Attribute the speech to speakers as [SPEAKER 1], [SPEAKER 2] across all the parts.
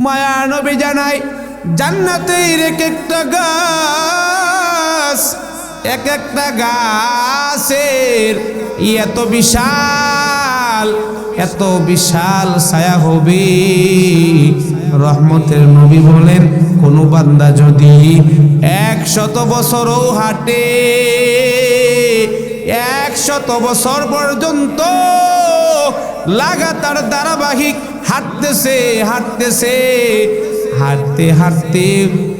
[SPEAKER 1] মায়া নবী জানায় জান্নাতের এক একটা গাছ, এক একটা গাছের এত বিশাল ছায়া হবে। রহমতের নবী বলেন কোন বান্দা যদি 100 বছরও হাঁটে, 100 বছর পর্যন্ত লাগাতার ধারাবাহিক হাঁটতে হাঁটতে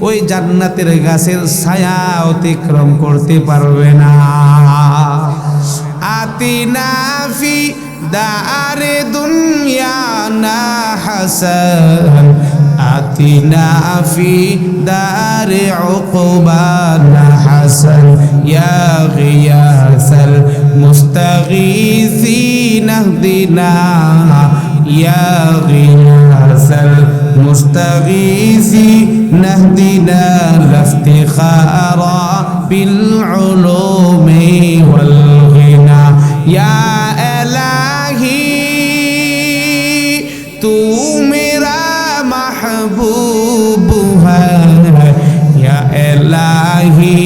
[SPEAKER 1] ওই জান্নাতের গাছের ছায়া অতিক্রম করতে পারবে না। আতিনা ফি দারে দুনিয়া না হাসান, আতিনা ফি দারে উকবা না হাসান, ইয়া গিয়াসাল মুস্তাগীসিন ইহদিনা, ইয়া গিয়াসাল মুস্তাগীসিন ইহদিনা লাফতিখারা বিল উলুমি ওয়াল গিনা, ইয়া ইলাহি তু মেরা মাহবুব হ্যায়, ইয়া ইলাহি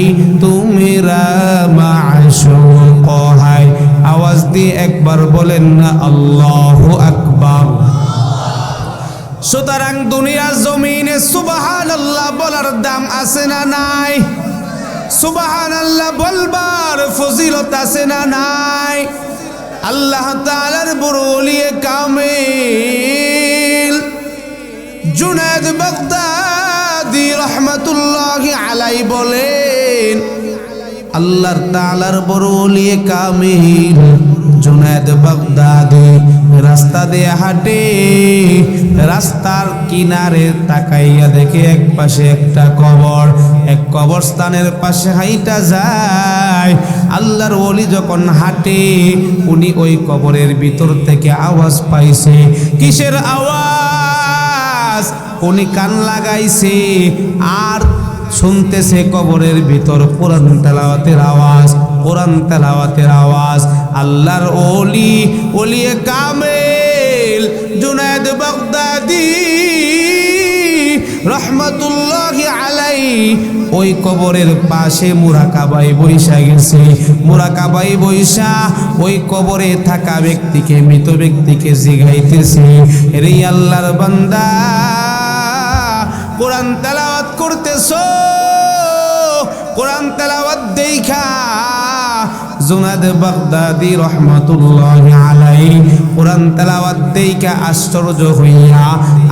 [SPEAKER 1] তু মেরা মাশূক হ্যায়। আওয়াজ দিয়ে একবার বলেন না আল্লাহু আকবার। সুতরাং দুনিয়ার জমিনে সুবহানাল্লাহ বলার দাম আছে না নাই? সুবহানাল্লাহ বলবার ফজিলত আছে না নাই? আল্লাহ তাআলার বড় ওলি কামিল জুনায়েদ বাগদাদী রাহমাতুল্লাহি আলাইহি বলেন, আল্লাহ তাআলার বড় ওলি কামিল জুনায়েদ বাগদাদী রাস্তা দিয়ে হাঁটে, রাস্তার কিনারে তাকাইয়া দেখে এক পাশে একটা কবর, এক কবরস্থানের পাশে হাইটা যায়। আল্লাহর ওলি যখন হাঁটে উনি ওই কবরের ভিতর থেকে আওয়াজ পাইছে। কিসের আওয়াজ? উনি কান লাগাইছে আর শুনতেছে কবরের ভিতর কোরআন তেলাওয়াতের আওয়াজ, কোরআন তেলাওয়াতের আওয়াজ। আল্লাহর ওলি কামিল জুনায়েদ বাগদাদী রহমাতুল্লাহি আলাইহি ওই কবরের পাশে মুরাকাবায় বইসা গেছে। মুরাকাবায় বইসা ওই কবরে থাকা ব্যক্তিকে, মৃত ব্যক্তিকে জিগাইতেছে, রে আল্লাহর বান্দা কোরআন তেলাওয়াত করতেছো, কোরআন তেলাওয়াত দেখা জুনায়েদ বাগদাদী রাহমাতুল্লাহি আলাইহি কোরআন তেলাওয়াত দেখা আশ্চর্য হইয়া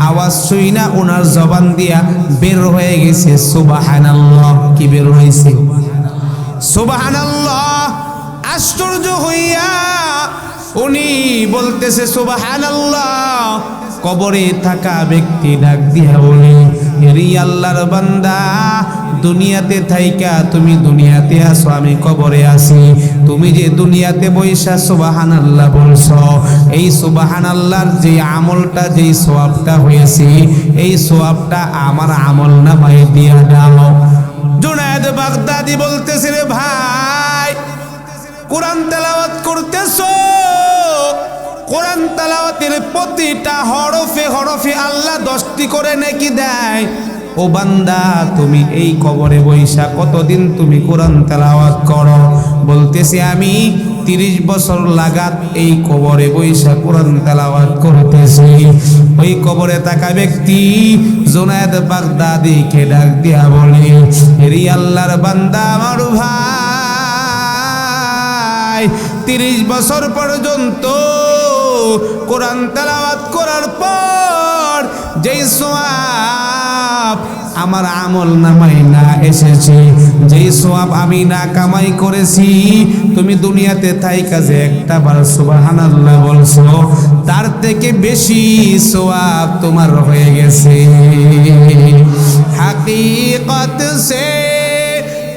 [SPEAKER 1] আওয়াজ শুইনা ওনার জবান দিয়া বের হয়ে গেছে সুবহানাল্লাহ। কি বের হয়েছে? সুবহানাল্লাহ। আশ্চর্য হইয়া উনি বলতেছে সুবহানাল্লাহ। কবরে থাকা ব্যক্তি ডাক দিয়া বলে, হে আল্লাহর বান্দা, দুনিয়াতে থাইকা তুমি দুনিয়াতে আসো, আমি কবরে আছি। তুমি যে দুনিয়াতে বইসা সুবহানাল্লাহ বলছো, এই সুবহানাল্লাহর যে আমলটা, যে সওয়াবটা হয়েছে, এই সওয়াবটা আমার আমল নামায় দিয়া দাও। জুনায়েদ বাগদাদী বলতেছে, রে ভাই, কোরআন তেলাওয়াত করতেছো, কোরআন তেলাওয়াতের প্রতিটা হরফে হরফে আল্লাহ 10টি করে নেকি দেয়। ও বান্দা, তুমি এই কবরে বৈশা কতদিন তুমি কোরআন তেলাওয়াত করো? বলতেছি আমি 30 বছর লাগাত এই কবরে বৈশা কোরআন তেলাওয়াত করতেছি। ওই কবরে থাকা ব্যক্তি জুনায়েদ বাগদাদীকে ডাক দিয়া বলে, হে আল্লাহর বান্দা, আমার ভাই 30 বছর পর্যন্ত কোরআন তেলাওয়াত করার পর যেই সওয়াব আমার আমল নামায় না এসেছে, যেই সওয়াব আমি না কামাই করেছি, তুমি দুনিয়াতে থাইকা যে একটা বার সুবহানাল্লাহ বলছো, তার থেকে বেশি সওয়াব তোমার হয়ে গেছে। হাকিকত সে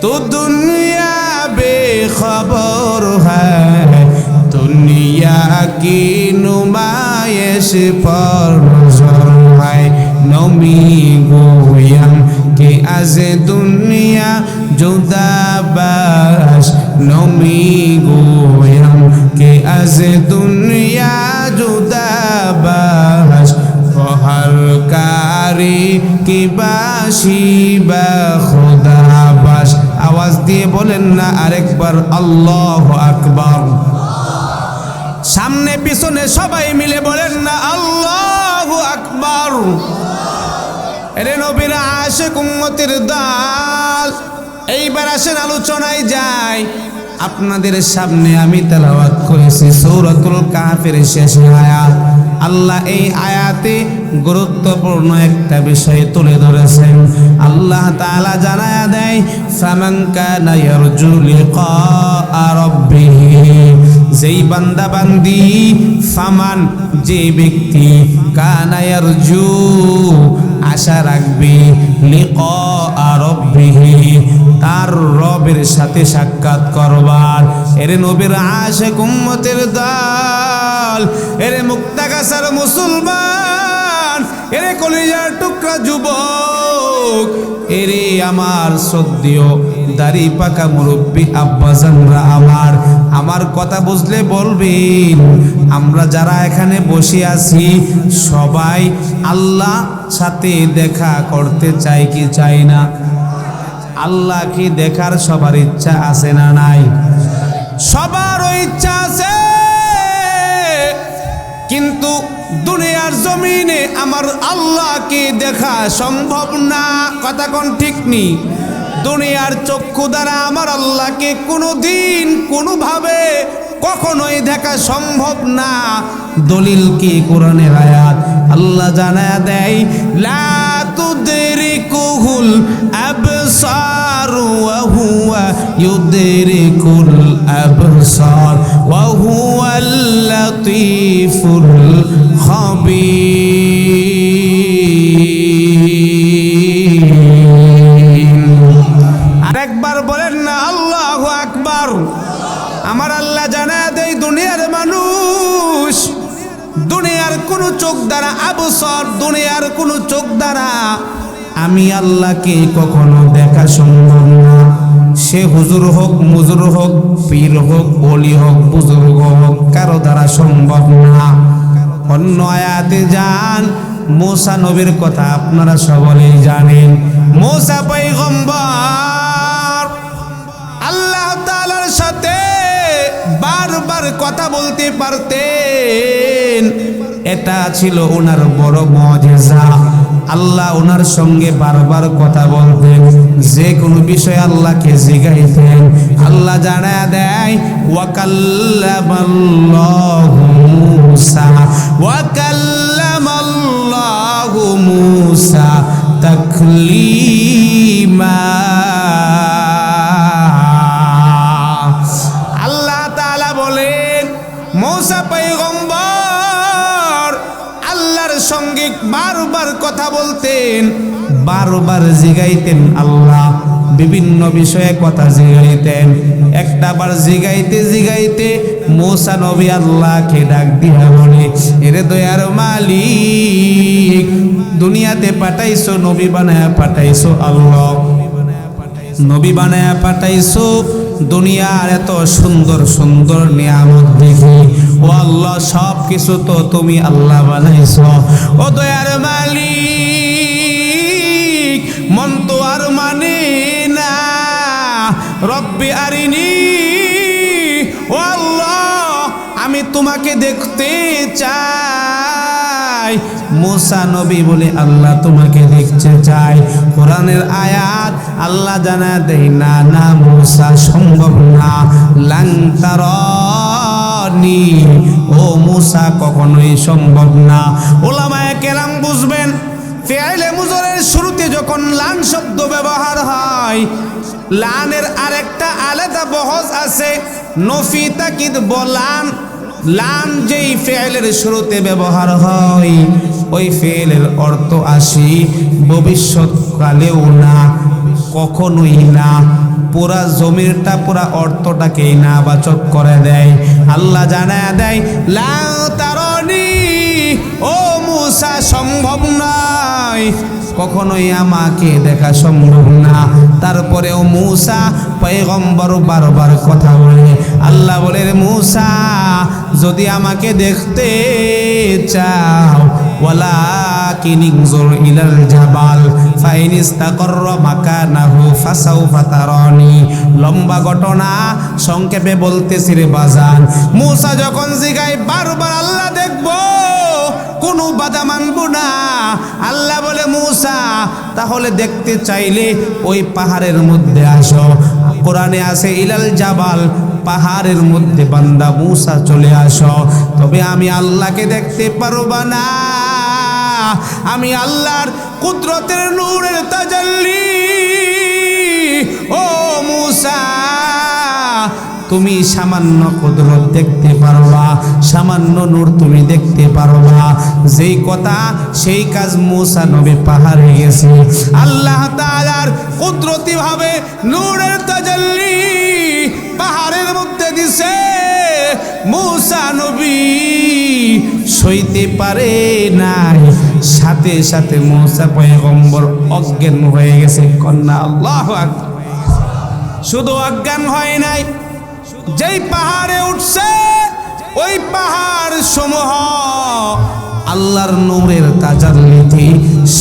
[SPEAKER 1] তো দুনিয়া বেখবর হ্যায়, दुनिया की नुमाइश पर नजर है, नमी गोयम के आज दुनिया जुदा बाश, नमी गोयम के आज दुनिया जुदा बाश, हर कार কি বাসি বা খোদাবাস। আওয়াজ দিয়ে বলেন না আরেকবার আল্লাহু আকবার। সামনে পিছনে সবাই মিলে বলেন না আল্লাহু আকবার। এরে নবীর আশিক উম্মতের দল, এইবার আসেন আলোচনায় যাই। আপনাদের সামনে আমি তেলাওয়াত করেছি সূরাতুল কাহফের শেষ আয়াত। আল্লাহ এই আয়াতে গুরুত্বপূর্ণ একটা বিষয় তুলে ধরেছেন। আল্লাহ তাআলা জানায়া দেয়, ফামান কানা ইয়ারজু লিকা রাব্বিহি, যেই বান্দা বান্দি, ফামান যে ব্যক্তি, কানা ইয়ারজু আশা রাখবে, লিকা রাব্বিহি তার রবের সাথে সাক্ষাৎ করবার। এরে নবীর আশিক উম্মতের দল, এরে মুক্তাগাছার মুসলমান, এরে কলিজার টুকরা যুবক, এরে আমার শ্রদ্ধেয় দাড়ি পাকা মুরব্বী আব্বাজানরা, আমার কথা বুঝলে বলবেন। আমরা যারা এখানে বসে আছি সবাই আল্লাহ সাথে দেখা করতে চাই কি চাই না? আল্লাহ কি দেখার সবার ইচ্ছা আছে না নাই? সবার ইচ্ছা আছে, কিন্তু দুনিয়ার জমিনে আমার আল্লাহকে দেখা সম্ভব না। কথা কোন ঠিক নি? দুনিয়ার চক্ষু দ্বারা আমার আল্লাহকে কোনোদিন কোনোভাবে কখনোই দেখা সম্ভব না। দলিল কি? কোরআনের আয়াত। আল্লাহ জানায়া দেয়, লা তুদরিকুহুল আবসার ওয়া হুয়া ইউদরিকুল আবসার ওয়া হুয়াল লাতীফুল খাবীর। আরেকবার বলেন না আল্লাহু আকবার। আমার আল্লাহ জানায়া দেয়, দুনিয়ার মানুষ, দুনিয়ার কোনো চোখ দ্বারা আবসার, দুনিয়ার কোনো চোখ দ্বারা আমি আল্লাহকে কখনো দেখা সম্ভব না। সে হুজুর হোক, মুজুর হোক, পীর হোক, ওলি হোক, বুজুর্গ হোক, কারো দ্বারা সম্ভব না। অন্য আয়াতে যান, মূসা নবীর কথা আপনারা সকলেই জানেন। মূসা পয়গম্বর আল্লাহ তাআলার সাথে বারবার কথা বলতে পারতেন, এটা ছিল ওনার বড় মুজিজা। আল্লাহ ওনার সঙ্গে বারবার কথা বলতেন, যে কোনো বিষয় আল্লাহকে জিজ্ঞাইতেন। আল্লাহ জানায়া দেয়, ওয়া কাল্লামাল্লাহু মূসা, ওয়া কাল্লামাল্লাহু মূসা তাকলিমা। মূসা পয়গম্বর আল্লাহর সঙ্গে বারবার কথা বলতেন, বারবার জিগাইতেন। আল্লাহ বিভিন্ন বিষয়ে কথা জিগাইতেন। একটা বার জিগাইতে জিগাইতে মূসা নবী আল্লাহকে ডাক দিয়া বলে, এরে দয়ার মালিক, দুনিয়াতে পাঠাইছো, নবী বানায়া পাঠাইছো, আল্লাহ নবী বানায়া পাঠাইছো, দুনিয়ার এত সুন্দর সুন্দর নিয়ামত দেখি, ও আল্লাহ সব কিছু তো তুমি আল্লাহ বানাইছো। ও দয়ার মালিক, মন তো আর মানে না, রব্বি আরিনি, ও আল্লাহ আমি তোমাকে দেখতে চাই। মূসা নবী বলে, আল্লাহ তোমাকে দেখতে চাই। কোরআনের আয়াত আল্লাহ জানা দেয়, না না মূসা সম্ভব না, লাং তারানি, ও মূসা কখনোই সম্ভব না। উলামায়ে কেরাম বুঝবেন, ফিআইলে মুজরের শুরুতে যখন লান শব্দ ব্যবহার হয়, লানের আরেকটা আলাদা বহজ আছে, নফি তাকিদ বলান। লাম যেই ফিআলের শুরুতে ব্যবহার হয়, ওই ফিআলের অর্থ আসি ভবিষ্যৎকালেও না, কখনোই না। পুরা জমিরটা, পুরা অর্থটাকেই না বাচক করে দেয়। আল্লাহ জানায়া দেয়, লা তারানি, ও মূসা সম্ভব নয়, কখনোই আমাকে দেখা সম্ভব না। তারপরেও মূসা পয়গম্বর বারবার কথা বলে। আল্লাহ বলে, মূসা যদি আমাকে দেখতে চাও, ওয়ালাকিন ওয়ালাকিন ইনজুর ইলাল জাবাল ফাইন ইস্তাকাররা মাকানাহু ফাসাউফা তারানি। লম্বা ঘটনা সংক্ষেপে বলতেছি রে বাজান, মূসা যখন জিগায় বারবার আল্লাহ দেখবো, কোনো বাধা মানব না। আল্লাহ বলে মূসা তাহলে দেখতে চাইলে ওই পাহাড়ের মধ্যে আসো। কোরআনে আছে ইলাল জাবাল, পাহাড়ের মধ্যে বান্দা মূসা চলে আসো। তবে আমি আল্লাহকে দেখতে পারবা না, আমি আল্লাহর কুদরতের নূরের তাজাল্লি। ও মূসা তুমি সামান্য কুদরত দেখতে পারবা, সামান্য নূর তুমি দেখতে পারবা। যেই কথা সেই কাজ মূসা নবী পাহাড়ে গেছে, আল্লাহ তাআলার কুদরতি ভাবে নূরের তাজাল্লি পাহাড়ের মধ্যে দিছে। মূসা নবী সইতে পারে নাই, সাথে সাথে মূসা পয়গম্বর অজ্ঞান হয়ে গেছে। কন্যা আল্লাহু আকবার। শুধু অজ্ঞান হয় নাই, যেই পাহাড়ে উঠছে ওই পাহাড় সমূহ আল্লাহর নূরের তাজাল্লিতে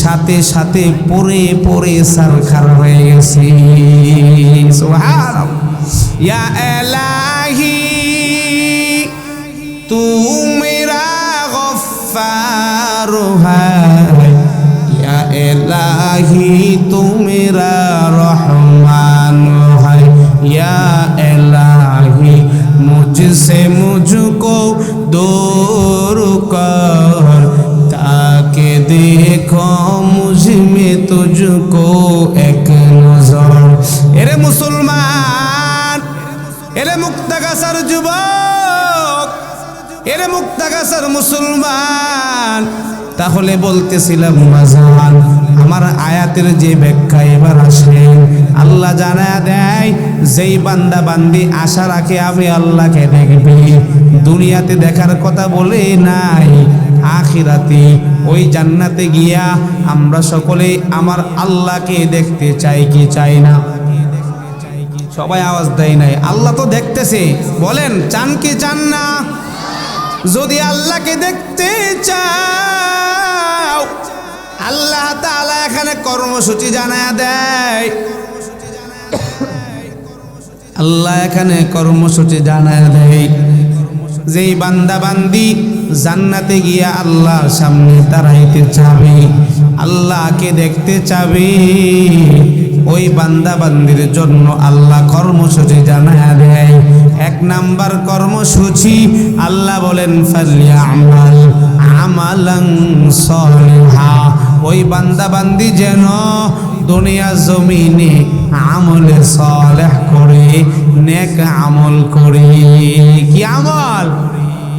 [SPEAKER 1] সাথে সাথে পরে পরে সারখার হয়ে গেছে। সুবহানাল্লাহ। ইয়া ইলাহি তু মেরা গফফার হ্যায়, ইয়া ইলাহি তু মেরা রহমান হ্যায়, ইয়া इलाही मुझसे मुझको दूर कर, ताकि देखो मुझ में तुझको एक नजर। एरे मुसलमान, एरे मुक्तगाছার যুবক, এরে মুক্তাগাছার মুসলমান, তাহলে বলতেছিলাম বাজান আমার আয়াতের যে ব্যাখ্যা এবার আসেন। আল্লাহ জানায়া দেয় যেই বান্দা বান্দি আশা রাখে আমি আল্লাহকে দেখবি, দুনিয়াতে দেখার কথা বলে নাই, আখিরাতে ওই জান্নাতে গিয়া আমরা সকলে আমার আল্লাহকে দেখতে চাই কি চাই না? সবাই আওয়াজ দেয় নাই। আল্লাহ তো দেখতেছে, বলেন চান কি চান না? যদি আল্লাহকে দেখতে চাও আল্লাহ তাআলা এখানে কর্মসূচি জানায়া দেয়। আল্লাহ এখানে কর্মসূচি জানায়া দেয়, যেই বান্দা বান্দি জান্নাতে গিয়া আল্লাহর সামনে দাঁড়াইতে চাবে, আল্লাহকে দেখতে চাবে, ওই বান্দা বান্দির জন্য আল্লাহ কর্মসূচি জানায়া দেয়। এক নাম্বার কর্মসূচি আল্লাহ বলেন ফালিয়ামাল আমালান সালিহা, ওই বান্দা বান্দি যেন দুনিয়া জমিনে আমলে সালেহ করে, নেক আমল করে। কি আমল?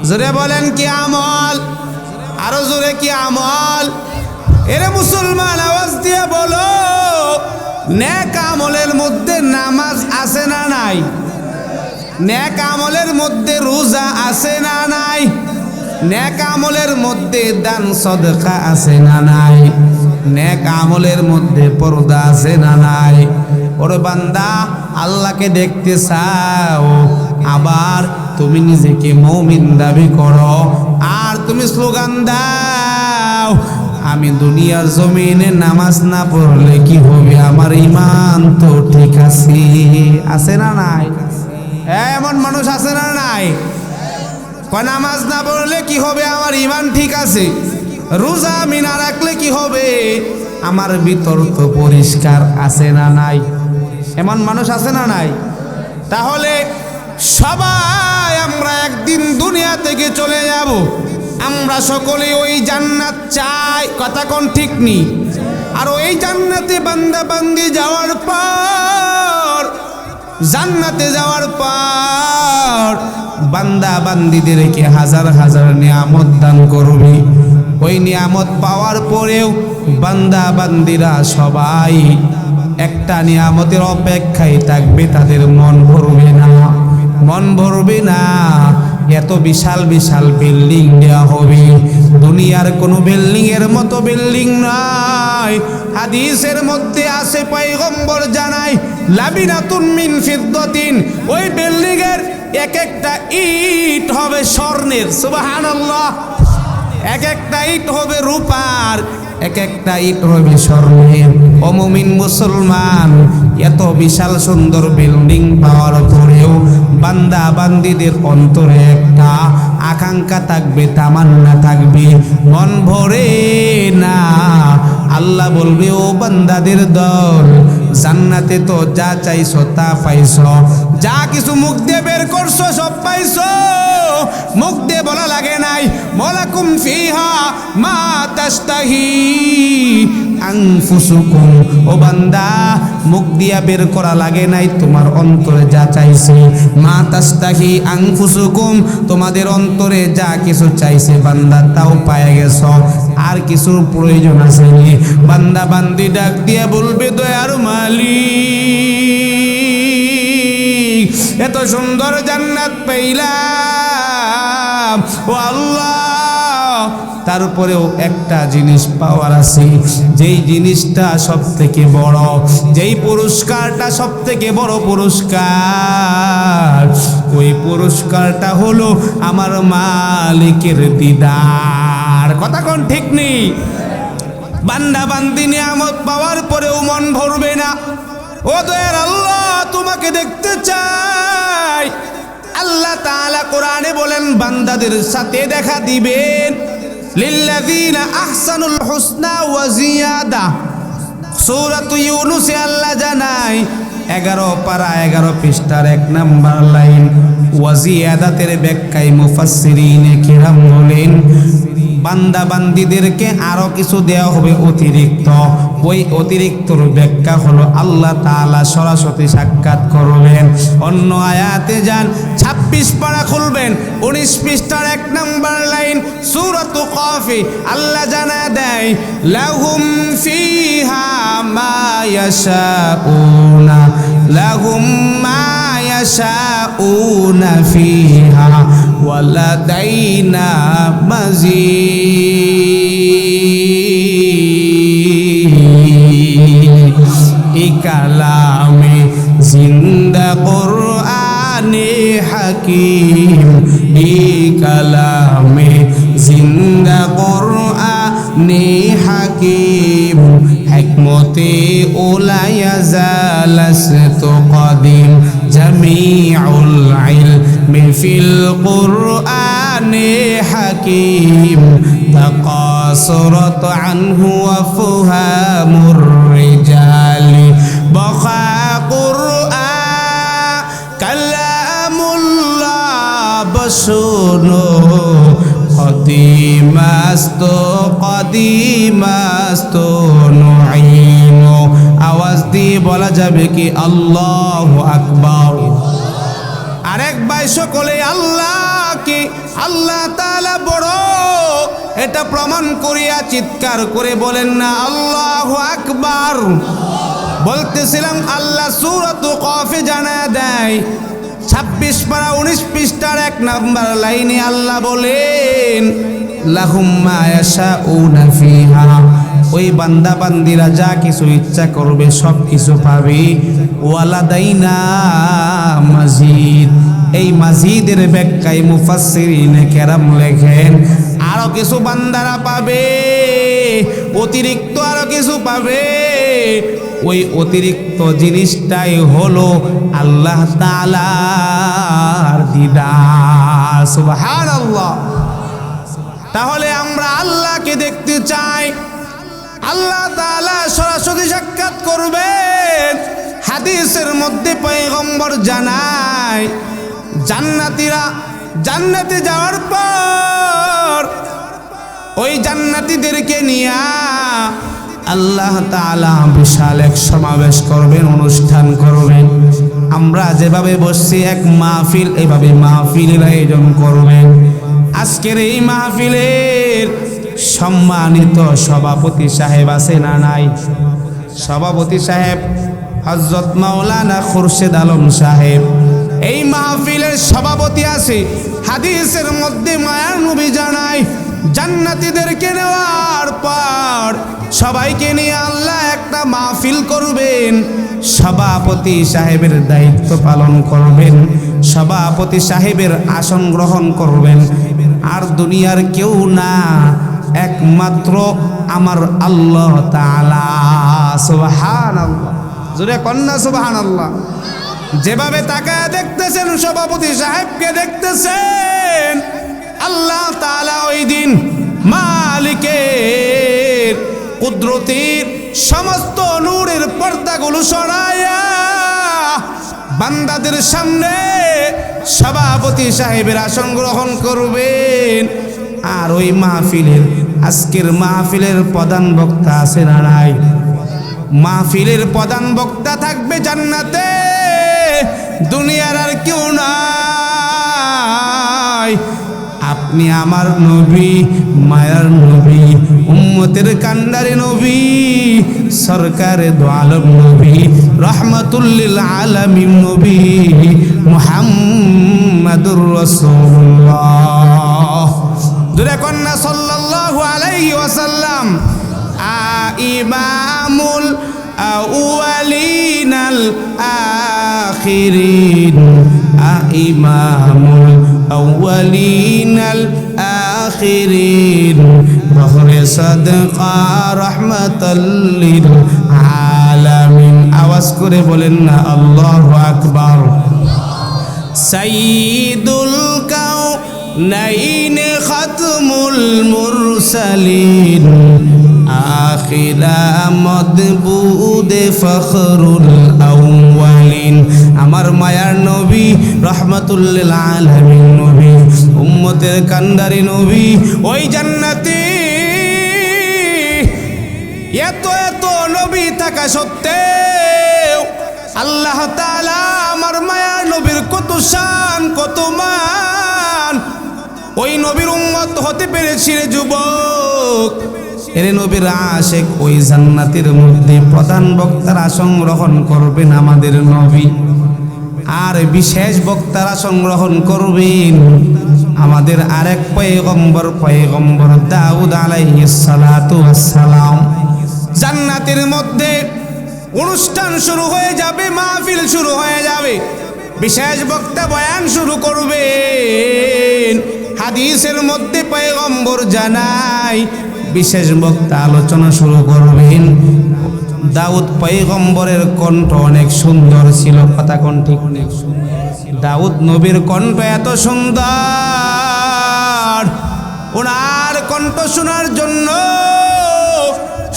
[SPEAKER 1] জোরে বলেন কি আমল? আরো জোরে কি আমল? এরে মুসলমান আওয়াজ দিয়ে বলো, নেক আমলের মধ্যে নামাজ আছে না নাই? নেক আমলের মধ্যে রোজা আছে না নাই? নেক আমলের মধ্যে দান সদকা আছে না নাই? নেক আমলের মধ্যে পর্দা আছে না নাই? ওরে বান্দা আল্লাহকে দেখতে চাও, আবার তুমি নিজেকে মুমিন দাবি করো, আর তুমি স্লোগান দাও আমি দুনিয়ার জমিনে নামাজ না পড়লে কি হবে, আমার ঈমান তো ঠিক আছে। আছে না নাই? এমন মানুষ আছে না নাই? কয় নামাজ না পড়লে কি হবে, আমার ঈমান ঠিক আছে। রোজা আমি না রাখলে কি হবে, আমার ভিতর তো পরিষ্কার। আছে না নাই? এমন মানুষ আছে না নাই? তাহলে সবাই আমরা একদিন দুনিয়া থেকে চলে যাব, আমরা সকলে ওই জান্নাত চাই, কথা কোন ঠিক নি? আর ওই জান্নাতে বান্দা বান্দি যাওয়ার পর, জান্নাতে যাওয়ার পর বান্দা বান্দিদেরকে হাজার হাজার নিয়ামত দান করবে। ওই নিয়ামত পাওয়ার পরেও বান্দা বান্দিরা সবাই একটা নিয়ামতের অপেক্ষায় থাকবে, তাদের মন ভরবে না, মন ভরবে না। এত বিশাল বিশাল বিল্ডিং দেওয়া হবে, দুনিয়ার কোনো বিল্ডিং এর মতো বিল্ডিং নয়। হাদিসের মধ্যে আছে, পয়গম্বর জানায় লাবিনাতুন মিন ফিদ্দাতিন, ওই বিল্ডিং এর এক একটা ইট হবে স্বর্ণের। সুবহানাল্লাহ। এক একটা ইট হবে রূপার, এক একটা ইট হবে স্বর্ণের। ও মুমিন মুসলমান, এত বিশাল সুন্দর বিল্ডিং পাওয়ার পরেও বান্দা বান্দীদের অন্তরে একটা আকাঙ্ক্ষা থাকবে, তামান্না থাকবে, মন ভরে না। আল্লাহ বলবে, ও বান্দাদের দল, জান্নাতে তো যা চাইছো তা পাইছো, যা কিছু মুখ দিয়ে বের করছো সব পাইছো। মুখ দিয়ে বলা লাগে নাই, ওয়ালাকুম ফিহা মা তাশতাহি আনফুসুকুম। ও বান্দা, মুখ দিয়া বের করা লাগে নাই, তোমার অন্তরে যা চাইছে। মা তাশতাহি আনফুসুকুম, তোমাদের অন্তরে যা কিছু চাইছে বান্দা তাও পায়ে গেছো, আর কিছুর প্রয়োজন আছে নি? বান্দা বান্দি ডাক দিয়া বলবে, দয়ার মালিক, এত সুন্দর জান্নাত পাইলাম ও আল্লাহ, তারপরেও একটা জিনিস পাওয়ার আছে, যেই জিনিসটা সব থেকে বড়, যেই পুরস্কারটা সব থেকে বড় পুরস্কার, ওই পুরস্কারটা হলো আমার মালিকের দিদার। কথা কোন ঠিক নেই? বান্দা বান্দি নিয়ামত পাওয়ার পরেও মন ভরবে না। ও দয়ার আল্লাহ, তোমাকে দেখতে চাই। আল্লাহ তাআলা কোরআনে বলেন, বান্দাদের সাথে দেখা দিবেন, লিল্লাযীনা আহসানুল হুসনা ওয়া জিয়াদা। সূরাত ইউনূসে আল্লাহ জানায় 11 পারা 11 পৃষ্ঠার 1 নাম্বার লাইন, ওয়া জিয়াদাতের ব্যাখ্যায় মুফাসসিরিনে কিরাম বলেন, বান্দা বান্দীদেরকে আরো কিছু দেওয়া হবে অতিরিক্ত। ওই অতিরিক্তর ব্যাখ্যা হলো আল্লাহ তাআলা সরাসরি সাক্ষাৎ করবেন। অন্য আয়াতে যান, 26 পারা খুলবেন, 19 পৃষ্ঠার 1 নাম্বার লাইন, সূরাত কাফে আল্লাহ জানায় দেয়, লাহুম ফিহা মা ইয়াশাউনা, লাহুম মা ইয়াশাউনা ফিহা ওয়া লাদাইনা মাজিদ। ই কালামে জিন্দা কুরআনে হাকিম, ই কালামে জিন্দা কুরআনে হাকিম, হিকমতে উলায়া জালাসতু কদিম, জামিউল ইলমি ফিল কুরআনে হাকিম, তাকাসুরাত আনহু আফহামুর রিজালি, বাকা কুরআন কালামুল্লাহ বসুনো, কদিমাস্তো নুঈমু। আওয়াজ দিয়ে বলা যাবে কি আল্লাহু আকবার? আরেক ভাই সকলে আল্লাহকে, আল্লাহ তাআলা বড়, এটা প্রমাণ করিয়া চিৎকার করে বলেন না আল্লাহু আকবার? বলতেছিলাম আল্লাহ সূরাত কাফে জানায়া দেয়, 26 পারা 19 পৃষ্ঠার 1 নাম্বার লাইনে আল্লাহ বলেন, লাহুম মা ইয়াশাউনা ফিহা, ওই বান্দা বান্দিরা যা কিছু ইচ্ছা করবে সব কিছু পাবে। ওয়ালাদাইনা মাজিদ, এই মাজিদের ব্যাখ্যায় মুফাসসিরিনে কেরাম লেখেন, আরো কিছু বান্দারা পাবে, অতিরিক্ত আরো কিছু পাবে। ওই অতিরিক্ত জিনিসটাই হলো আল্লাহ তাআলার দিদার। সুবহানাল্লাহ। তাহলে আমরা আল্লাহকে দেখতে চাই, আল্লাহ তাআলা সরাসরি সাক্ষাৎ করবেন। হাদিসের মধ্যে পয়গম্বর জানায়, জান্নাতীরা জান্নাতে যাওয়ার পর ওই জান্নাতীদেরকে নিয়ে আল্লাহ তাআলা বিশাল এক সমাবেশ করবেন, অনুষ্ঠান করবেন। আমরা যেভাবে বসছি এক মাহফিল, এইভাবে মাহফিলের আয়োজন করবেন। আজকের এই মাহফিলের সম্মানিত সভাপতি সাহেব আছে না নাই? সভাপতি সাহেব হযরত মাওলানা খুরশেদ আলম সাহেব এই মাহফিলের সভাপতি আছে। হাদিসের মধ্যে মায়ার নবী জানায়, জান্নাতীদেরকে নেওয়ার পর সবাইকে নিয়ে আল্লাহ একটা মাহফিল করবেন। সভাপতি সাহেবের দায়িত্ব পালন করবেন, সভাপতি সাহেবের আসন গ্রহণ করবেন। আর দুনিয়ার কেউ না, একমাত্র আমার আল্লাহ তাআলা। সুবহানাল্লাহ, জোরে কন্যা সুবহানাল্লাহ। যেভাবে তাকায় দেখতেছেন, সভাপতি সাহেবকে দেখতেছেন, আল্লাহ তাআলা ওই দিন মালিকের কুদরতের সমস্ত নূরের পর্দাগুলো সরায়া বান্দাদের সামনে সভাপতি সাহেবের আসন গ্রহণ করবেন। আর ওই মাহফিলের, আজকের মাহফিলের প্রধান বক্তা আছে না নাই? মাহফিলের প্রধান বক্তা থাকবে জান্নাতে, দুনিয়ার আর কেউ নাই। আপনি আমার নবী, মায়ার নবী, উম্মতের কান্ডারে নবী, সরকারে দো আলম নবী, রহমাতুল লিল আলামিন নবী মুহাম্মাদুর রাসূলুল্লাহ। দুরে কন্যা সাল্লাল্লাহু আলাইহি ওয়াসাল্লাম। ইমামুল আউয়ালিনাল আখিরিন, ইমামুল আউয়ালিনাল আখিরিন, বহরে সাদকা রাহমাতাল লিল আলামিন। আওয়াজ করে বলেন না আল্লাহু আকবার। সাইয়্যিদুল কাউনাইন খাতমুল মুরসালিন, আখিরা মদবুদে ফখরুল আউয়ালিন। আমার মায়ার নবী, রহমাতুল লিল আলামিন নবী, উম্মতের কান্ডারি নবী, ওই জান্নাতি এত এত নবী থাকা সত্ত্বেও আল্লাহ তাআলা আমার মায়ার নবীর কত শান, কত মান। ওই নবীর উম্মত হতে পেরেছি রে যুবক, এরে নবীর আশিক। ওই জান্নাতের মধ্যে প্রধান বক্তার আসন গ্রহণ করবেন আমাদের নবী, আর বিশেষ বক্তারা সংগ্রহণ করবেন আমাদের আরেক পয়গম্বর দাউদ আলাইহিস সালাতু ওয়াস সালাম। জান্নাতের মধ্যে অনুষ্ঠান শুরু হয়ে যাবে, মাহফিল শুরু হয়ে যাবে, বিশেষ বক্তা বয়ান শুরু করবেন। হাদিসের মধ্যে পয়গম্বর জানায় বিশেষ বক্তা আলোচনা শুরু করবেন। দাউদ পয়গম্বরের কণ্ঠ অনেক সুন্দর ছিল, কথা কোন ঠিক নেই? দাউদ নবীর কণ্ঠ এত সুন্দর, ওনার কণ্ঠ শোনার জন্য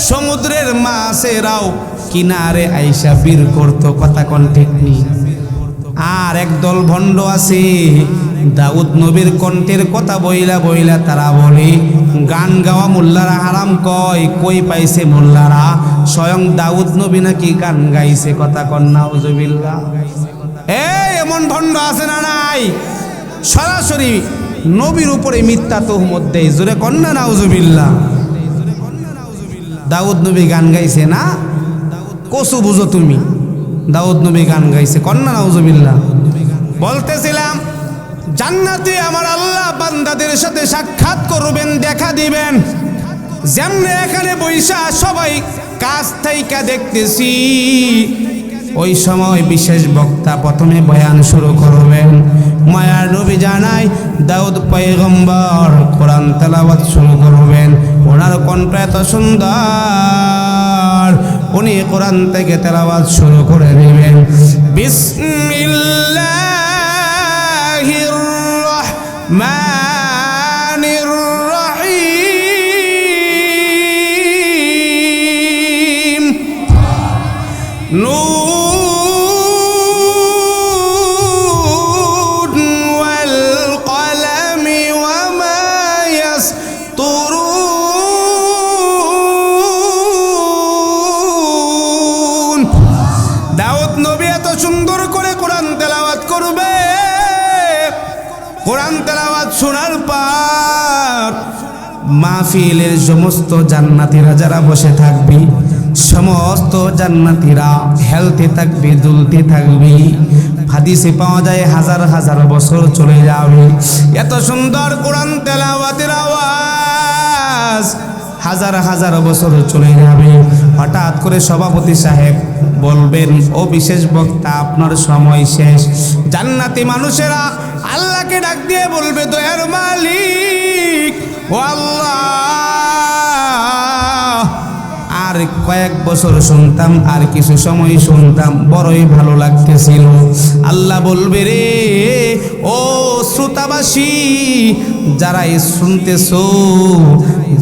[SPEAKER 1] সমুদ্রের মাছেরাও কিনারে আইসা বীর করত, কথা কোন ঠিক নেই? আর একদল ভণ্ড আছে, দাউদ নবীর কণ্ঠের কথা বইলা বইলা তারা বলে গান গাওয়া মোল্লারা হারাম। কই পাইছে মোল্লারা? স্বয়ং দাউদ নবী নাকি গান গাইছে, কথা কন নাউজুবিল্লাহ। এমন ভণ্ড আছে না নাই? সরাসরি নবীর উপরে মিথ্যা তুহমত দেয়, জোরে কন না নাউজুবিল্লাহ। দাউদ নবী গান গাইছে না? কসু বুঝো তুমি, দাউদ নবী গান গাইছে, কন্যা নাউজুবিল্লাহ। বলতেছিলাম জান্নাতে আমার আল্লাহ বান্দাদের সাথে সাক্ষাৎ করবেন, দেখা দিবেন। যেমনে এখানে বৈশা সবাই কাছ থেকে দেখতেছি, ওই সময় বিশেষ বক্তা প্রথমে বয়ান শুরু করবেন। মায়ার নবী জানায় দাউদ পয়গম্বর কোরআন তেলাওয়াত শুরু করবেন। ওনার কণ্ঠ এত সুন্দর, উনি কোরআন থেকে তেলাওয়াত শুরু করে দিবেন। বিসমিল্লাহির রহমানির রহিম। নুন ওয়াল কলমি ওয়া মা ইয়াসতুরুন। দাউদ নবী এত সুন্দর করে কোরআন তেলাওয়াত করবে। কোরআন তেলাওয়াত শোনার পর মাহফিলের সমস্ত জান্নাতীরা যারা বসে থাকবে, সমস্ত জান্নাতীরা হেলতে থাকবে, দুলতে থাকবে। হাদিসে পাওয়া যায় হাজার হাজার বছর চলে যাবে। এত সুন্দর কোরআন তেলাওয়াতের আওয়াজ, হাজার হাজার বছর চলে যাবে। হঠাৎ করে সভাপতি সাহেব বলবেন, ও বিশেষ বক্তা আপনার সময় শেষ। জান্নাতি মানুষেরা আল্লাহকে ডাক দিয়ে বলবে, দয়ার মালিক ও আল্লাহ, আর কয়েক বছর শুনতাম, আর কিছু সময় শুনতাম, বড়ই ভালো লাগতেছিল। আল্লাহ বলবে রে ও শ্রোতাবাসী, যারাই শুনতেছো,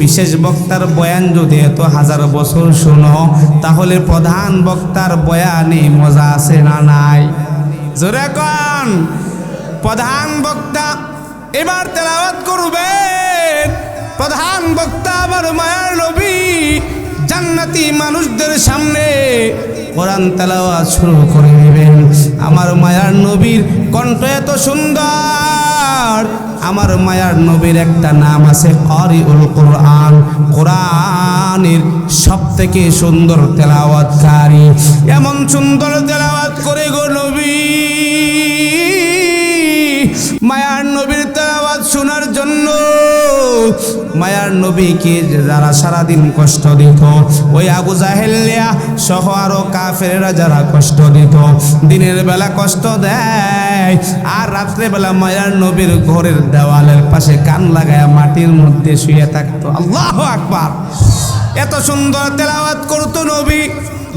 [SPEAKER 1] বিশেষ বক্তার বয়ান যদি এত হাজার বছর শোনো, তাহলে প্রধান বক্তার বয়ানে মজা আছে না নাই? জোরে কোন। প্রধান বক্তা এবার তেলাওয়াত করবেন। প্রধান বক্তা আমার মায়ার নবী জান্নাতি মানুষদের সামনে কোরআন তেলাওয়াত শুরু করে দিবেন। আমার মায়ার নবীর কণ্ঠ এত সুন্দর। আমার মায়ার নবীর একটা নাম আছে কারিউল কোরআন, কোরআনের সবথেকে সুন্দর তেলাওয়াতকারী। এমন সুন্দর তেলাওয়াত করে গো নবী। মায়ার নবীর তেলাওয়াত শোনার জন্য মায়ার নবীকে যারা সারাদিন কষ্ট দিত, ওই আবু জাহেলিয়া সহ আরো কাফেরেরা যারা কষ্ট দিত, দিনের বেলা কষ্ট দেয় আর রাত্রে বেলা মায়ার নবীর ঘরের দেওয়ালের পাশে কান লাগায়া মাটির মধ্যে শুয়ে থাকতো। আল্লাহু আকবার। এত সুন্দর তেলাওয়াত করতো নবী।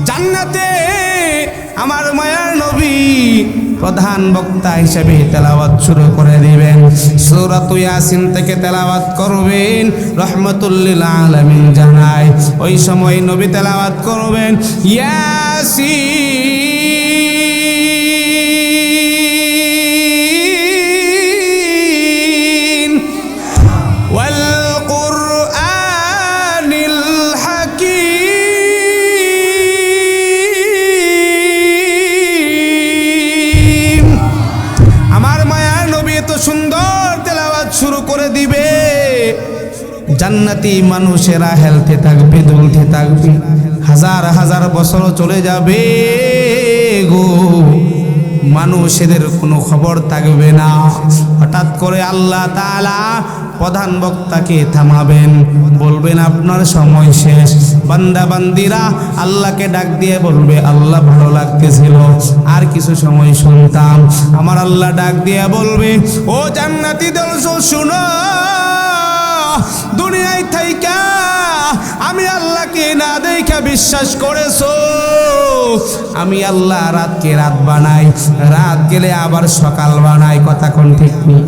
[SPEAKER 1] জান্নাতে আমার মায়ার নবী প্রধান বক্তা হিসেবে তেলাওয়াত শুরু করে দিবেন। সূরাত ইয়াসিন থেকে তেলাওয়াত করবেন। রহমাতুল লিল আলামিন জানায় ওই সময় নবী তেলাওয়াত করবেন ইয়াসিন ওয়াল কুরআনিল হাকীম। আমার মায়ার নবী এত সুন্দর তেলাওয়াত শুরু করে দিবে, জান্নাতি মানুষেরা হেলতে থাকবে, দুলতে থাকবে, হাজার হাজার বছর চলে যাবে গো, মানুষেদের কোনো খবর থাকবে না। হঠাৎ করে আল্লাহ তাআলা প্রধান বক্তাকে থামাবেন, বলবেন আপনার সময় শেষ। বান্দা বান্দিরা আল্লাহকে ডাক দিয়ে বলবে আল্লাহ ভালো লাগতেছিল, আর কিছু সময় শুনতাম। আমার আল্লাহ ডাক দিয়ে বলবে ও জান্নাতি দল শুনো, দুনিয়ায় থাইকা আমি আল্লাহকে না দেখা বিশ্বাস করেছো। আমি আল্লাহ রাতকে রাত বানাই, রাত গেলে আবার সকাল বানাই। কথা কোন ঠিক নেই?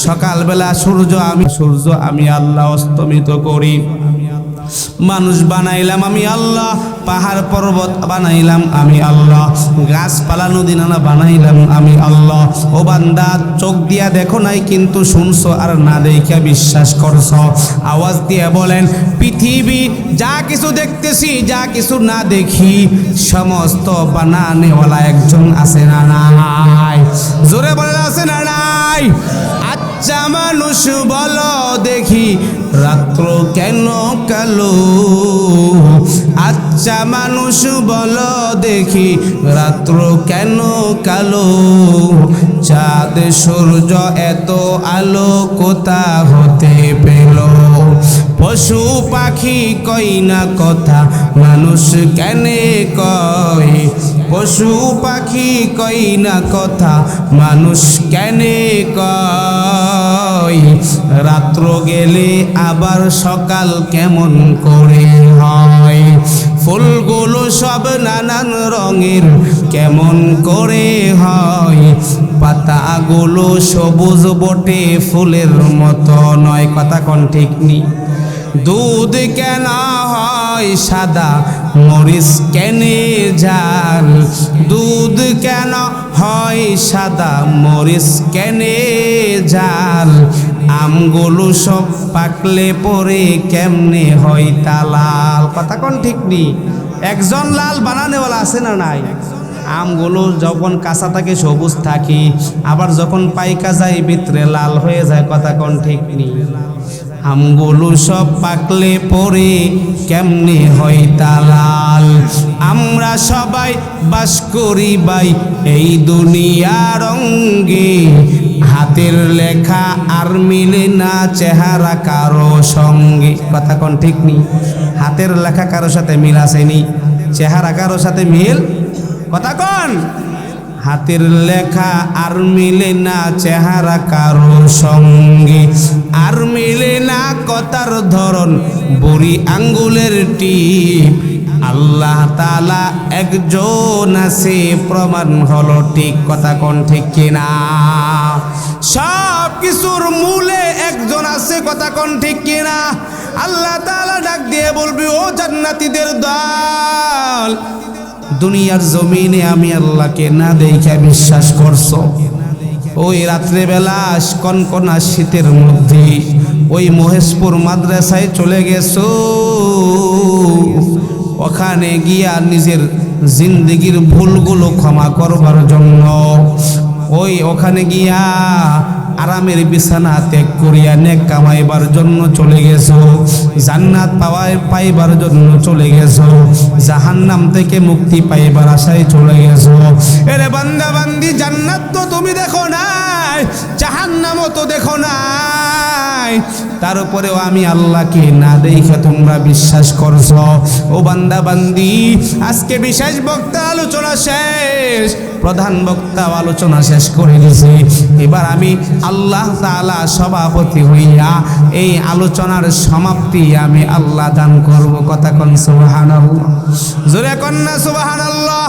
[SPEAKER 1] সকালবেলা সূর্য আমি আল্লাহ অস্তমিত করি। মানুষ বানাইলাম আমি আল্লাহ, পাহাড় পর্বত বানাইলাম আমি আল্লাহ, গাছপালা নদী নালা বানাইলাম আমি আল্লাহ। ও বান্দা, চোখ দিয়া দেখো নাই কিন্তু শুনছো আর না দেখা বিশ্বাস করছো। আওয়াজ দিয়ে বলেন পৃথিবী যা কিছু দেখতেছি, যা কিছু না দেখি, সমস্ত বানানেওয়ালা একজন আছে না নাই? জোরে বলেন আছে না নাই? আচ্ছা মানুষ বলো দেখি রাত্র কেন কালো? আচ্ছা মানুষ বলো দেখি রাত্র কেন কালো? চাঁদ সূর্য এত আলো কোথা হতে পেল? পশু পাখি কই না কথা, মানুষ কেনে কয়? পশু পাখি কই না কথা, মানুষ কেনে কয়? রাত্র গেলে আবার সকাল কেমন করে হয়? ফুলগুলো সব নানান রঙের কেমন করে হয়? পাতাগুলো সবুজ বটে ফুলের মতো নয়। কথা কোন ঠিক নি? দুধ কেন হয় সাদা, মরিচ কেনে ঝাল? দুধ কেন হয় সাদা, মরিচ কেনে ঝাল? আমগুলো সব পাকলে পরে কেমনে হয় তা লাল? কথা কোন ঠিক নি? একজন লাল বানানেওয়ালা আছে না নাই? আমগুলো যখন কাঁচা থাকে সবুজ থাকে, আবার যখন পাইকা যায় ভিতরে লাল হয়ে যায়। কথা কোন ঠিক নি? আমগুলো সব পাকলে পরে কেমনে হয় তা লাল? আমরা সবাই বাস করি ভাই এই দুনিয়ার রঙ্গে, হাতের লেখা আর মিলে না চেহারা কারো সঙ্গে। কথা কোন ঠিক নি? হাতের লেখা কারো সাথে মিল আসেনি, চেহারা কারো সাথে মিল। কথা কোন? হাতের লেখা আর মিলে না চেহারা কারো সঙ্গে, আর মিলে না কথার ধরন, বুড়ি আঙ্গুলের টিপ। আল্লাহ তাআলা একজন আছে, প্রমাণ হলো ঠিক। কথা কোন ঠিক কিনা? সব কিছুর মূলে একজন আছে। কথা কোন ঠিক কিনা? আল্লাহ তাআলা ডাক দিয়ে বলবে, ও জান্নাতীদের দল, দুনিয়ার জমিনে আমি আল্লাহকে না দেখে বিশ্বাস করছো। ওই রাত্রেবেলা কনকনা শীতের মধ্যে ওই মহেশপুর মাদ্রাসায় চলে গেছো, ওখানে গিয়া নিজের জিন্দেগির ভুলগুলো ক্ষমা করবার জন্য ওখানে গিয়া আরামের বিছানা ত্যাগ করিয়া নেক কামাইবার জন্য চলে গেছো, জান্নাত পাইবার জন্য চলে গেছো, জাহান্নাম থেকে মুক্তি পাইবার আশায় চলে গেছো। এরে বান্দা বান্দি, জান্নাত তো তুমি দেখো নাই, জাহান্নামও তো দেখো নাই, তারপরেও আমি আল্লাহকে না দেখে তোমরা বিশ্বাস করছো। ও বান্দা বান্দি, আজকে বিশেষ বক্তা আলোচনা শেষ, প্রধান বক্তা আলোচনা শেষ করে দিয়েছে। এবার আমি আল্লাহ তাআলা সভাপতি হইয়া এই আলোচনার সমাপ্তি আমি আল্লাহ দান করব। কথা কোন সুবহানাল্লাহ, জোরে কোন না সুবহানাল্লাহ।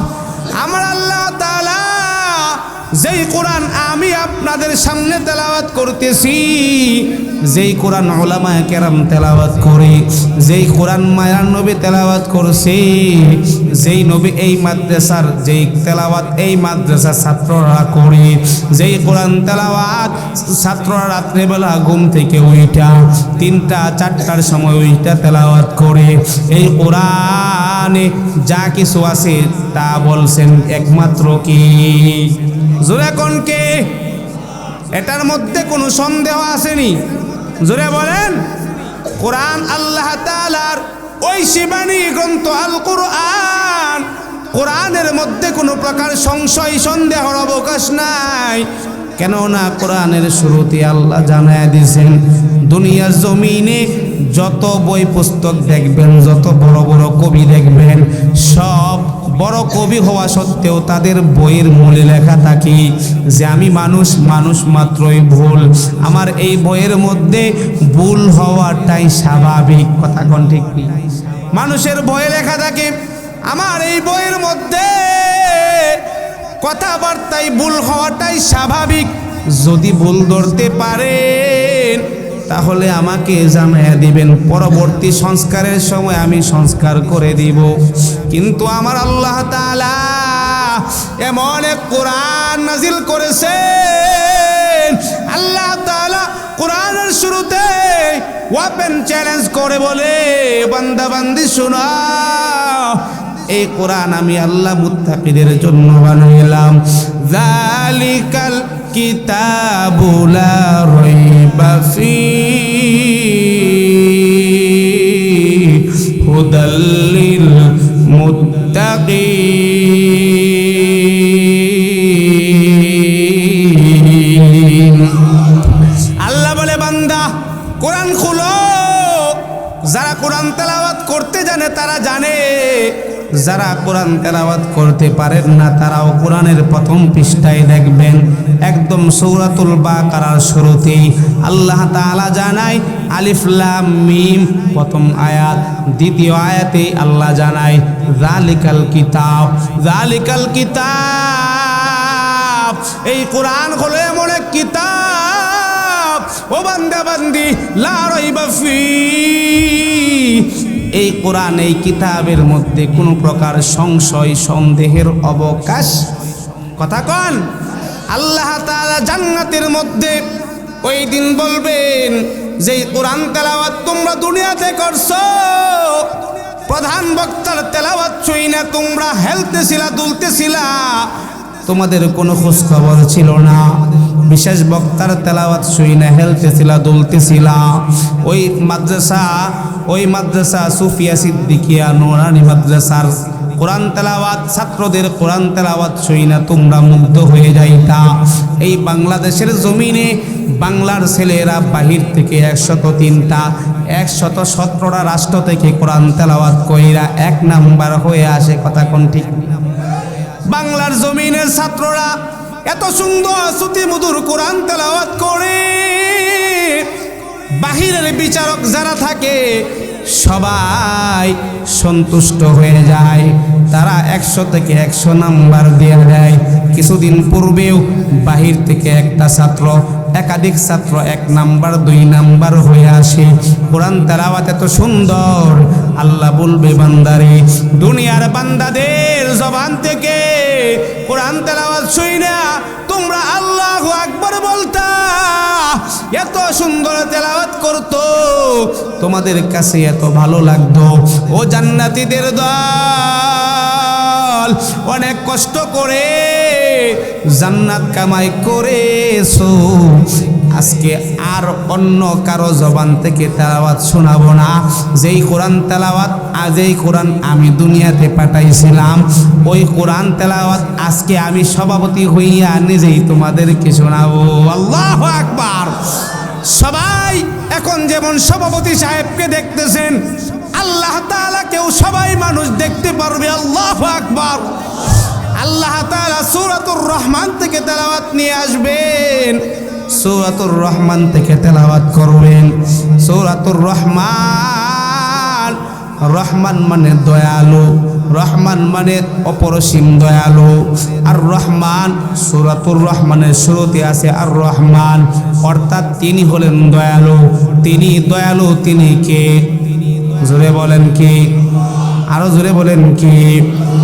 [SPEAKER 1] আমার আল্লাহ তাআলা যেই কোরআন আমি আপনাদের সামনে তেলাওয়াত করতেছি, যেই কোরআন উলামায়ে কেরাম তেলাওয়াত করে, যেই কোরআন মায়ার নবী তেলাওয়াত করছে, যেই নবী এই মাদ্রাসার যেই তেলাওয়াত এই মাদ্রাসার ছাত্ররা করে, যেই কোরআন তেলাওয়াত ছাত্ররা রাত্রেবেলা ঘুম থেকে উইঠা 3টা 4টার সময় উইঠা তেলাওয়াত করে, এই কোরআনে যা কিছু আছে তা বলছেন একমাত্র কি? জোরে কোন কে? এটার মধ্যে কোনো সন্দেহ আসেনি? জোরে বলেন। কোরআন আল্লাহ তাআলার ঐশী গ্রন্থ আল কোরআন, কোরআনের মধ্যে কোনো প্রকার সংশয় সন্দেহর অবকাশ নাই। কেননা কোরআনের শুরুতে আল্লাহ জানায় দিয়েছেন, দুনিয়ার জমিনে যত বই পুস্তক দেখবেন, যত বড় বড় কবি দেখবেন, সব বড় কবি হওয়া সত্ত্বেও তাদের বইয়ের মূলে লেখা থাকে যে আমি মানুষ, মানুষ মাত্রই ভুল, আমার এই বইয়ের মধ্যে ভুল হওয়াটাই স্বাভাবিক। কথা কোন ঠিক? মানুষের বইয়ে লেখা থাকে আমার এই বইয়ের মধ্যে কথাবার্তায় ভুল হওয়াটাই স্বাভাবিক। যদি ভুল ধরতে পারেন তাহলে আমাকে জানাইয়া দিবেন, পরবর্তী সংস্কারের সময় আমি সংস্কার করে দিব। কিন্তু আমার আল্লাহ তাআলা এমন এক কোরআন নাজিল করেছেন, আল্লাহ তাআলা কোরআনের শুরুতে ওপেন চ্যালেঞ্জ করে বলে, বান্দা বান্দি শোনো, এই কোরআন আমি আল্লাহ মুত্তাকিদের জন্য বানাইলাম। যালিকাল কিতাবু লা রাইবা ফীহি হুদাল লিল মুত্তাকিন। আল্লাহ বলে, বান্দা কোরআন খুলো। যারা কোরআন তেলাওয়াত করতে জানে তারা জানে, যারা কোরআন তেলাওয়াত করতে পারেন না তারাও কোরআনের প্রথম পৃষ্ঠায় দেখবেন, একদম সূরাতুল বাকারার শুরুতেই আল্লাহ তাআলা জানায় আলিফ লাম মিম প্রথম আয়াত, দ্বিতীয় আয়াতে আল্লাহ জানায় যালিকাল কিতাব। যালিকাল কিতাব, এই কোরআন হলো এমন এক কিতাব ও বান্দা বান্দি, লা রাইবা ফীহি, এই কোরআন এই কিতাবের মধ্যে কোনো প্রকার সংশয় সন্দেহের অবকাশ। কথা কন। আল্লাহ তাআলা জান্নাতের মধ্যে ওই দিন বলবেন যে কোরআন তেলাওয়াত তোমরা দুনিয়াতে করছো, প্রধান বক্তার তেলাওয়াত শুই না তোমরা হেলতেছিলা, দুলতেছিলা, তোমাদের কোনো খোঁজ খবর ছিল না। বিশেষ বক্তার তেলাওয়াত শুই না হেলতেছিলা, দুলতেছিলা। ওই মাদ্রাসা সুফিয়া সিদ্দিকিয়া নুরানি মাদ্রাসার কোরআন তেলাওয়াত ছাত্রদের কোরআন তেলাওয়াত শুই না তোমরা মুগ্ধ হয়ে যাইতা। এই বাংলাদেশের জমিনে বাংলার ছেলেরা বাহির থেকে 103টা 117টা রাষ্ট্র থেকে কোরআন তেলাওয়াত কইরা 1 নাম্বার হয়ে আসে। কথা কোন ঠিক? বাংলার জমিনের ছাত্ররা এত সুন্দর শ্রুতি মধুর কোরআন তেলাওয়াত করে, বাহিরের বিচারক যারা থাকে সবাই সন্তুষ্ট হয়ে যায়, তারা 100 থেকে 100 নাম্বার দিয়ে দেয়। কিছুদিন পূর্বেও বাহির থেকে একটা ছাত্র, একাধিক ছাত্র 1 নাম্বার 2 নাম্বার হয়ে আসে। কোরআন তেলাওয়াত এত সুন্দর, আল্লাহ বলবে বান্দারে, দুনিয়ার বান্দাদের জবান থেকে কোরআন তেলাওয়াত শুইনা তোমরা আল্লাহু আকবার বলতা, এত সুন্দর তেলাওয়াত করতো, তোমাদের কাছে এত ভালো লাগতো। ও জান্নাতীদের দল, অনেক কষ্ট করে জান্নাত কামাই করেছো, আজকে আর অন্য কারো জবান থেকে তেলাওয়াত শোনাবো না। যেই কোরআন তেলাওয়াত, যেই কোরআন আমি দুনিয়াতে পাঠাইছিলাম, ওই কোরআন তেলাওয়াত আজকে আমি সভাপতি হইয়া নিজেই তোমাদেরকে শোনাবো। আল্লাহু আকবার। সবাই এখন যেমন সভাপতি সাহেবকে দেখতেছেন, আল্লাহ তাআলাকেও সবাই মানুষ দেখতে পারবে। আল্লাহু আকবার। আল্লাহ তাআলা সূরাতুর রহমান থেকে তেলাওয়াত নিয়ে আসবেন, সূরাতুর রহমান থেকে তেলাওয়াত করবেন। সূরাতুর রহমান, রহমান মানে দয়ালু, রহমান মানে অপরসীম দয়ালু। আর রহমান, সূরাতুর রহমানের শুরুতে আছে আর রহমান, অর্থাৎ তিনি হলেন দয়ালু। তিনি দয়ালু, তিনি কে? জোরে বলেন কি? আরো জোরে বলেন কি?